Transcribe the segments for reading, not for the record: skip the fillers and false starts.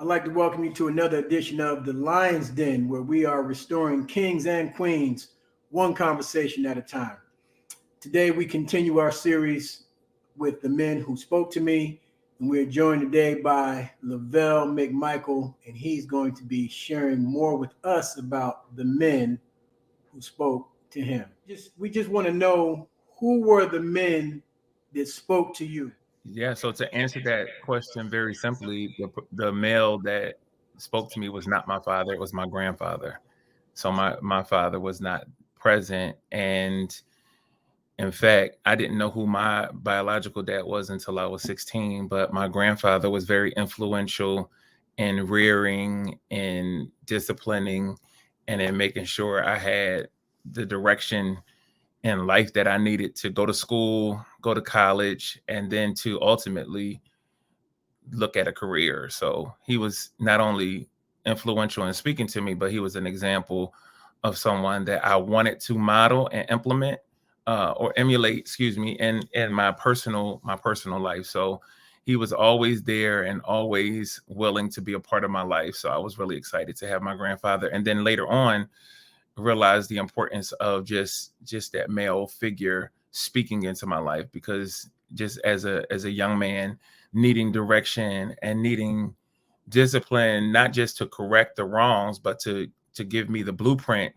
I'd like to welcome you to another edition of The Lion's Den, where we are restoring kings and queens one conversation at a time. Today, we continue our series with the men who spoke to me, and we're joined today by Lovelle McMichael, and he's going to be sharing more with us about the men who spoke to him. We just want to know, who were the men that spoke to you? Yeah, so to answer that question very simply, the male that spoke to me was not my father, it was my grandfather. So my father was not present, and in fact, I didn't know who my biological dad was until I was 16, but my grandfather was very influential in rearing and disciplining and in making sure I had the direction in life that I needed to go to school, go to college, and then to ultimately look at a career. So he was not only influential in speaking to me, but he was an example of someone that I wanted to model and implement or emulate, excuse me, in my personal life. So he was always there and always willing to be a part of my life. So I was really excited to have my grandfather. And then later on, realized the importance of just that male figure speaking into my life, because just as a young man needing direction and needing discipline, not just to correct the wrongs, but to give me the blueprint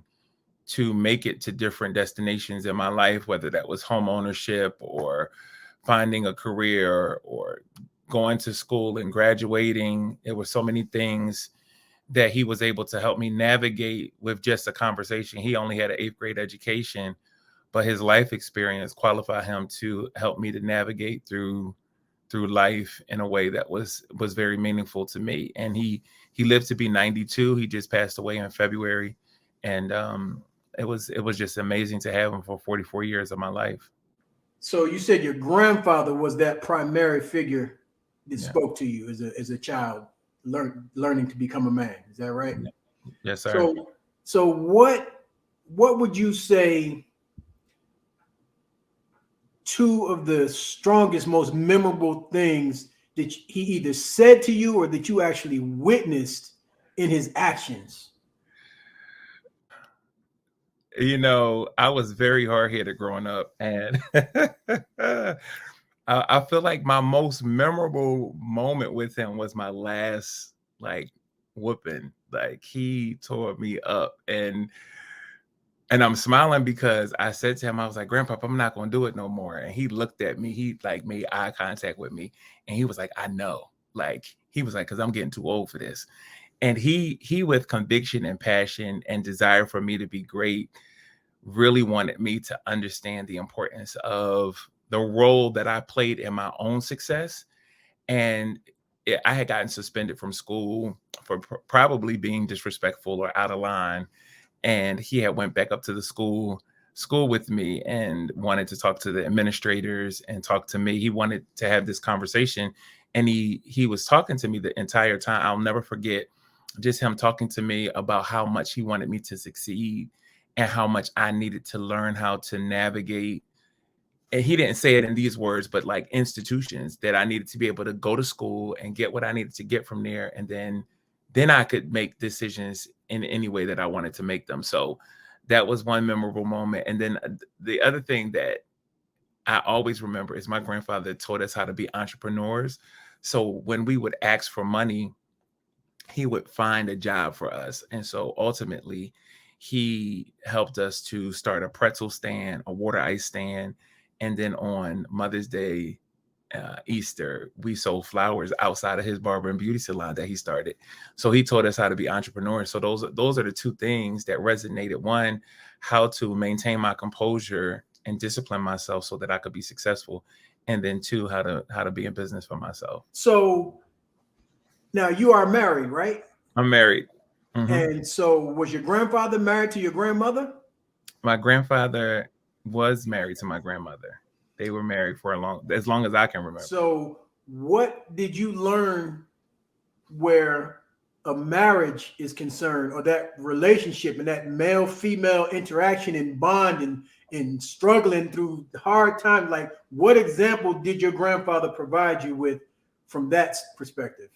to make it to different destinations in my life, whether that was home ownership or finding a career or going to school and graduating. There were so many things that he was able to help me navigate with just a conversation. He only had an 8th grade education, but his life experience qualified him to help me to navigate through life in a way that was very meaningful to me. And he lived to be 92. He just passed away in February, and it was just amazing to have him for 44 years of my life. So you said your grandfather was that primary figure that spoke to you as a child, learning to become a man. Is that right? Yes, sir. So what would you say two of the strongest, most memorable things that he either said to you or that you actually witnessed in his actions? You know, I was very hard-headed growing up, and I feel like my most memorable moment with him was my last whooping. Like, he tore me up, and I'm smiling because I said to him, I was like, "Grandpa, I'm not gonna do it no more." And he looked at me, he made eye contact with me, and he was like, "I know." Like, he was like, "'Cause I'm getting too old for this." And he with conviction and passion and desire for me to be great really wanted me to understand the importance of the role that I played in my own success. And I had gotten suspended from school for probably being disrespectful or out of line. And he had went back up to the school with me and wanted to talk to the administrators and talk to me. He wanted to have this conversation, and he was talking to me the entire time. I'll never forget just him talking to me about how much he wanted me to succeed and how much I needed to learn how to navigate. And he didn't say it in these words, but like institutions, that I needed to be able to go to school and get what I needed to get from there. And then I could make decisions in any way that I wanted to make them. So that was one memorable moment. And then the other thing that I always remember is my grandfather taught us how to be entrepreneurs. So when we would ask for money, he would find a job for us. And so ultimately, he helped us to start a pretzel stand, a water ice stand. And then on Mother's Day, Easter, we sold flowers outside of his barber and beauty salon that he started. So he taught us how to be entrepreneurs. So those are the two things that resonated. One, how to maintain my composure and discipline myself so that I could be successful. And then two, how to be in business for myself. So now you are married, right? I'm married. Mm-hmm. And so was your grandfather married to your grandmother? My grandfather was married to my grandmother. They were married for as long as I can remember. So what did you learn where a marriage is concerned, or that relationship and that male-female interaction and bond and struggling through hard times? Like, what example did your grandfather provide you with from that perspective?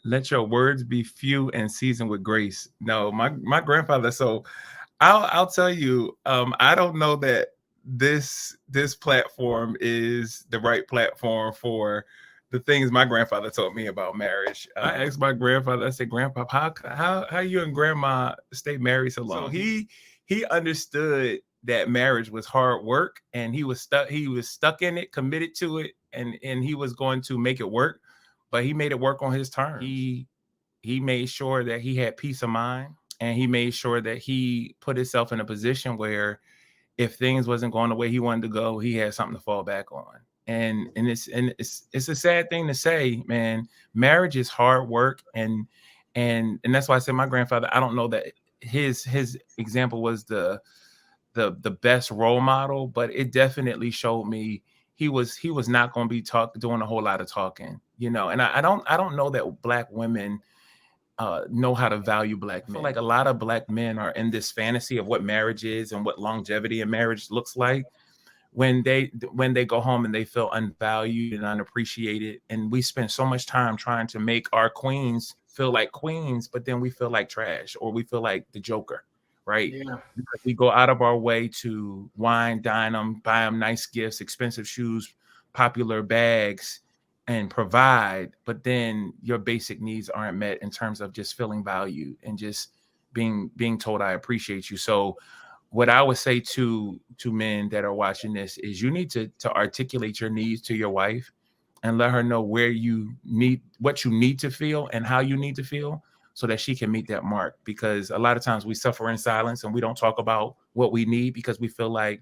Let your words be few and seasoned with grace. No, my grandfather. So I'll tell you, I don't know that this platform is the right platform for the things my grandfather taught me about marriage. I asked my grandfather, I said, Grandpa, how you and grandma stay married so long? He understood that marriage was hard work, and he was stuck in it, committed to it, and he was going to make it work, but he made it work on his terms. He made sure that he had peace of mind, and he made sure that he put himself in a position where if things wasn't going the way he wanted to go, he had something to fall back on. And it's a sad thing to say, man. Marriage is hard work, and that's why I said my grandfather. I don't know that his example was the best role model, but it definitely showed me he was not going to be doing a whole lot of talking, And I don't know that black women know how to value black men. I feel like a lot of black men are in this fantasy of what marriage is and what longevity in marriage looks like when they go home and they feel unvalued and unappreciated. And we spend so much time trying to make our queens feel like queens, but then we feel like trash, or we feel like the Joker, right? Yeah. Because we go out of our way to wine, dine them, buy them nice gifts, expensive shoes, popular bags, and provide, but then your basic needs aren't met in terms of just feeling valued and just being told I appreciate you. So what I would say to men that are watching this is you need to articulate your needs to your wife and let her know what you need to feel and how you need to feel, so that she can meet that mark. Because a lot of times we suffer in silence and we don't talk about what we need because we feel like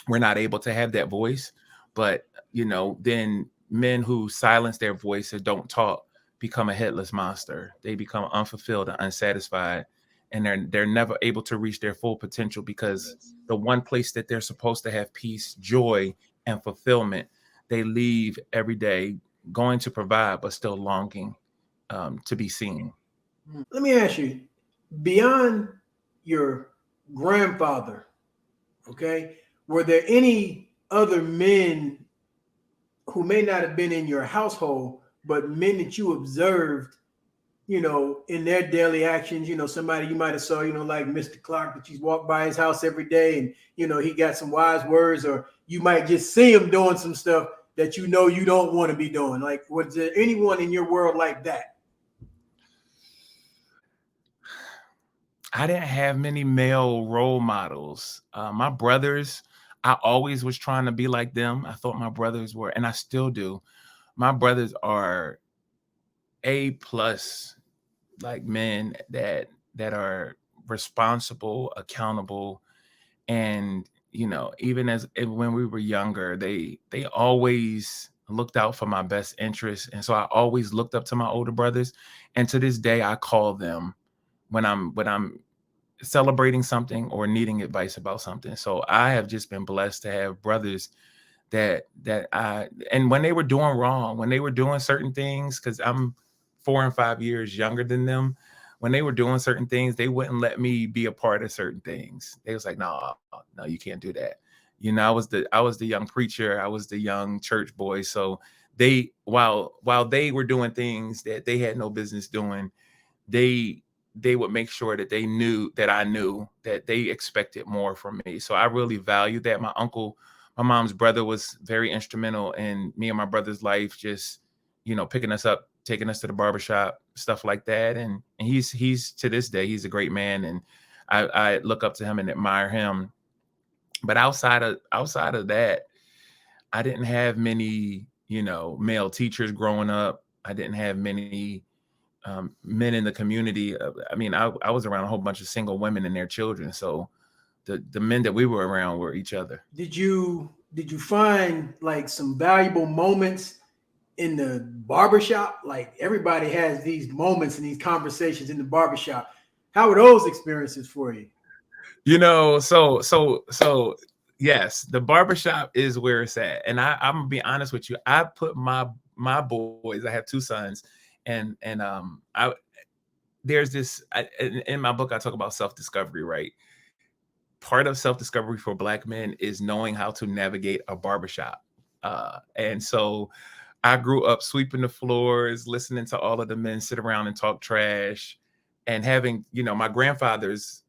we're not able to have that voice. But then men who silence their voice or don't talk become a headless monster. They become unfulfilled and unsatisfied, and they're never able to reach their full potential, because the one place that they're supposed to have peace, joy, and fulfillment, they leave every day going to provide but still longing to be seen. Let me ask you, beyond your grandfather, okay, were there any other men who may not have been in your household, but men that you observed, in their daily actions, somebody you might have saw, like Mr. Clark, that you walk by his house every day and, he got some wise words, or you might just see him doing some stuff that you don't want to be doing. Like, was there anyone in your world like that? I didn't have many male role models. My brothers, I always was trying to be like them. I thought my brothers were, and I still do. My brothers are A+ like men that are responsible, accountable, and even when we were younger, they always looked out for my best interests, and so I always looked up to my older brothers, and to this day I call them when I'm celebrating something or needing advice about something. So I have just been blessed to have brothers and when they were doing wrong, when they were doing certain things, because I'm 4 and 5 years younger than them, when they were doing certain things, they wouldn't let me be a part of certain things. They was like, no, you can't do that. I was the young preacher, I was the young church boy. So while they were doing things that they had no business doing, they they would make sure that they knew that I knew that they expected more from me. So I really valued that. My mom's brother was very instrumental in me and my brother's life, just picking us up, taking us to the barbershop, stuff like that. And he's to this day, he's a great man, and I look up to him and admire him. But outside of that, I didn't have many, male teachers growing up. I didn't have many men in the community. I mean, I was around a whole bunch of single women and their children. So the men that we were around were each other. Did you find like some valuable moments in the barbershop? Like, everybody has these moments and these conversations in the barbershop. How were those experiences for you? So yes, the barbershop is where it's at. And I'm gonna be honest with you. I put my boys, I have 2 sons, and I there's in my book I talk about self-discovery, right? Part of self-discovery for black men is knowing how to navigate a barbershop. And so I grew up sweeping the floors, listening to all of the men sit around and talk trash, and having, my grandfather's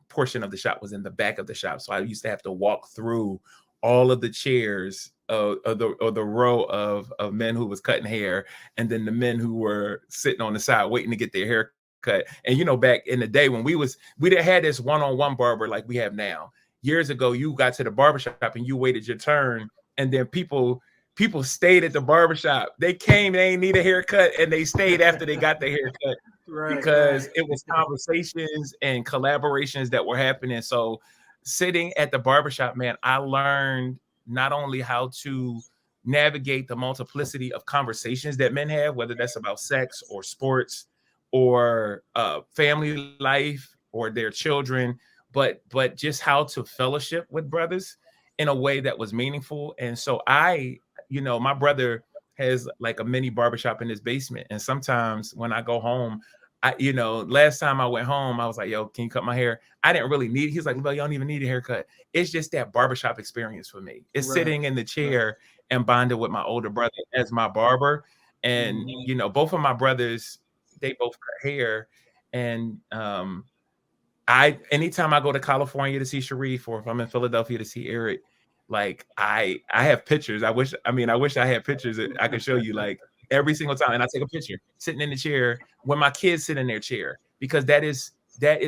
portion of the shop was in the back of the shop. So I used to have to walk through all of the chairs of the row of men who was cutting hair, and then the men who were sitting on the side waiting to get their hair cut. And back in the day when we didn't have this one-on-one barber like we have now. Years ago, you got to the barbershop and you waited your turn, and then people stayed at the barbershop. They came, they ain't need a haircut, and they stayed after they got their haircut because it was conversations and collaborations that were happening. So sitting at the barbershop, man, I learned not only how to navigate the multiplicity of conversations that men have, whether that's about sex or sports or family life or their children, but just how to fellowship with brothers in a way that was meaningful. And so my brother has like a mini barbershop in his basement. And sometimes when I go home, last time I went home, I was like, yo, can you cut my hair? I didn't really need it. He's like, well, you don't even need a haircut. It's just that barbershop experience for me. It's sitting in the chair and bonded with my older brother as my barber. And, both of my brothers, they both cut hair. And anytime I go to California to see Sharif, or if I'm in Philadelphia to see Eric, like I have pictures. I wish I had pictures that I could show you, like every single time. And I take a picture sitting in the chair when my kids sit in their chair, because that is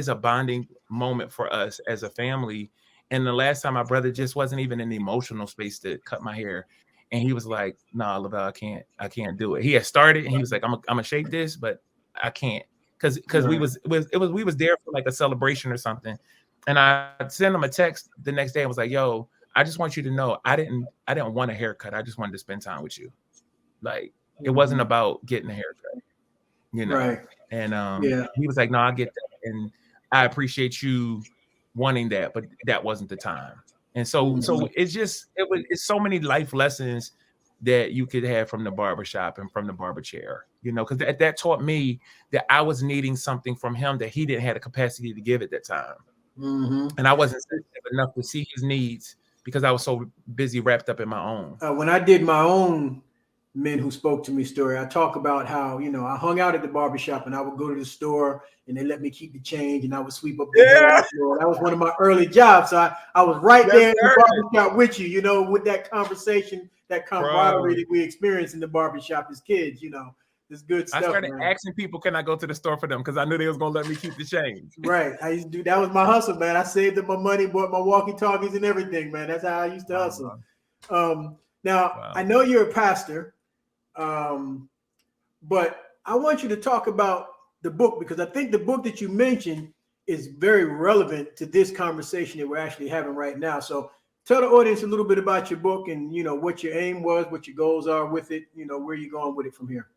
a bonding moment for us as a family. And the last time my brother just wasn't even in the emotional space to cut my hair. And he was like, nah, Lovelle, I can't do it. He had started and he was like, I'm gonna shape this, but I can't. Because we was there for like a celebration or something. And I sent him a text the next day and was like, yo, I just want you to know I didn't want a haircut. I just wanted to spend time with you. Like it wasn't about getting a haircut, Right. And he was like, no, I get that. And I appreciate you wanting that, but that wasn't the time. And so it's so many life lessons that you could have from the barbershop and from the barber chair, because that taught me that I was needing something from him that he didn't have the capacity to give at that time. And I wasn't sensitive enough to see his needs because I was so busy wrapped up in my own. When I did my own Men Who Spoke to Me story, I talk about how, I hung out at the barbershop and I would go to the store and they let me keep the change and I would sweep up the floor. That was one of my early jobs. So I was right there in the barbershop with you, with that conversation, that camaraderie that we experienced in the barbershop as kids, It's good stuff. I started asking people, can I go to the store for them? Because I knew they was going to let me keep the change. Right. I used to do that. Was my hustle, man. I saved up my money, bought my walkie-talkies and everything, man. That's how I used to hustle. I know you're a pastor, but I want you to talk about the book, because I think the book that you mentioned is very relevant to this conversation that we're actually having right now. So tell the audience a little bit about your book and, what your aim was, what your goals are with it, where you're going with it from here.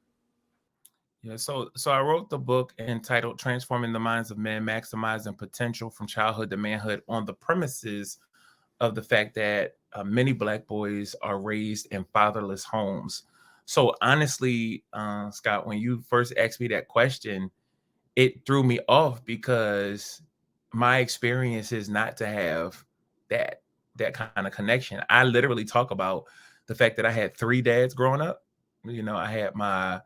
Yeah, so I wrote the book entitled Transforming the Minds of Men, Maximizing Potential from Childhood to Manhood, on the premises of the fact that many Black boys are raised in fatherless homes. So honestly, Scott, when you first asked me that question, it threw me off because my experience is not to have that kind of connection. I literally talk about the fact that I had 3 dads growing up. I had my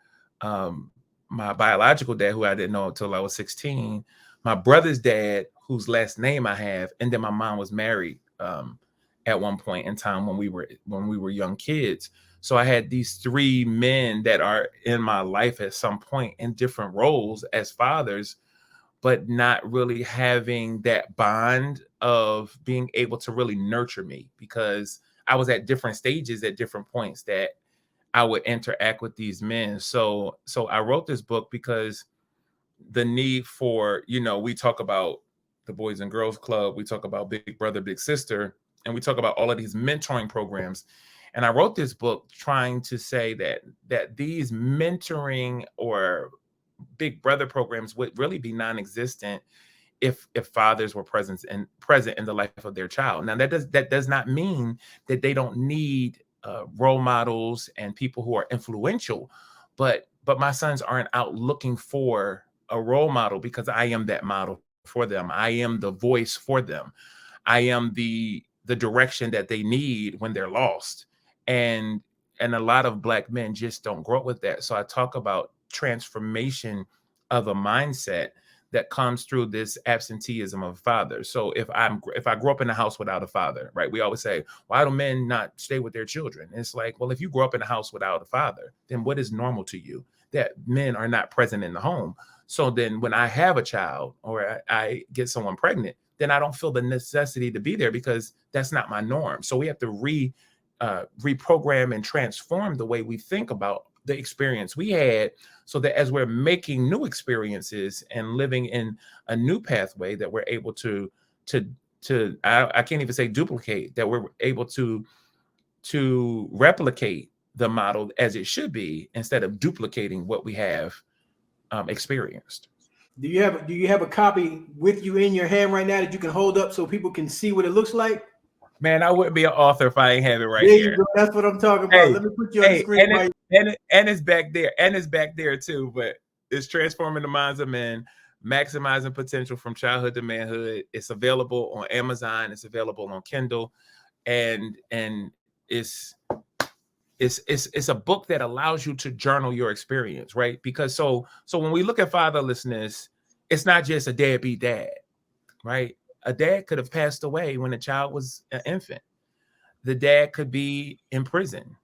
my biological dad, who I didn't know until I was 16, my brother's dad, whose last name I have, and then my mom was married at one point in time when we were young kids. So I had these 3 men that are in my life at some point in different roles as fathers, but not really having that bond of being able to really nurture me, because I was at different stages at different points that I would interact with these men. So I wrote this book because the need for, we talk about the Boys and Girls Club, we talk about Big Brother, Big Sister, and we talk about all of these mentoring programs. And I wrote this book trying to say that these mentoring or Big Brother programs would really be non-existent if fathers were present in the life of their child. Now that does not mean that they don't need role models and people who are influential, but my sons aren't out looking for a role model, because I am that model for them. I am the voice for them. I am the direction that they need when they're lost. And a lot of Black men just don't grow up with that. So I talk about transformation of a mindset that comes through this absenteeism of a father. So if I grew up in a house without a father, right? We always say, why do men not stay with their children? And it's like, well, if you grow up in a house without a father, then what is normal to you? That men are not present in the home. So then when I have a child or I get someone pregnant, then I don't feel the necessity to be there because that's not my norm. So we have to reprogram and transform the way we think about the experience we had, so that as we're making new experiences and living in a new pathway, that we're able to I can't even say duplicate, that we're able to replicate the model as it should be instead of duplicating what we have experienced. Do you have a copy with you in your hand right now that you can hold up so people can see what it looks like? Man, I wouldn't be an author if I ain't have it right There here. you go. That's what I'm talking about. Let me put you on the screen. And it's back there. And it's back there too. But it's Transforming the Minds of Men, Maximizing Potential from Childhood to Manhood. It's available on Amazon. It's available on Kindle. And it's a book that allows you to journal your experience, right? Because so when we look at fatherlessness, it's not just a deadbeat dad, right? A dad could have passed away when the child was an infant. The dad could be in prison.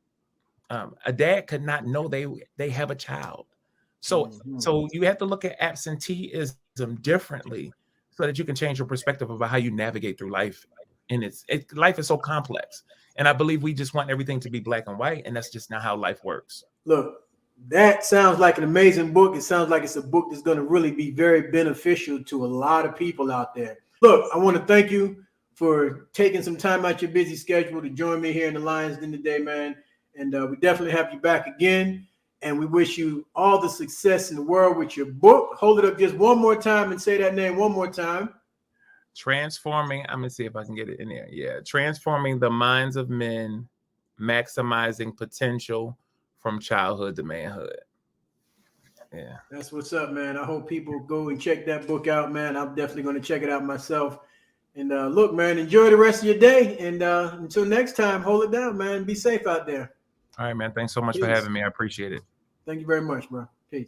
A dad could not know they have a child. So you have to look at absenteeism differently so that you can change your perspective about how you navigate through life. And life is so complex. And I believe we just want everything to be black and white, and that's just not how life works. Look, that sounds like an amazing book. It sounds like it's a book that's going to really be very beneficial to a lot of people out there. Look, I want to thank you for taking some time out your busy schedule to join me here in the Lions Den today, man. And we definitely have you back again. And we wish you all the success in the world with your book. Hold it up just one more time and say that name one more time. I'm going to see if I can get it in there. Yeah. Transforming the Minds of Men, Maximizing Potential from Childhood to Manhood. Yeah. That's what's up, man. I hope people go and check that book out, man. I'm definitely going to check it out myself. And look, man, enjoy the rest of your day. And until next time, hold it down, man. Be safe out there. All right, man. Thanks so much for having me. I appreciate it. Thank you very much, bro.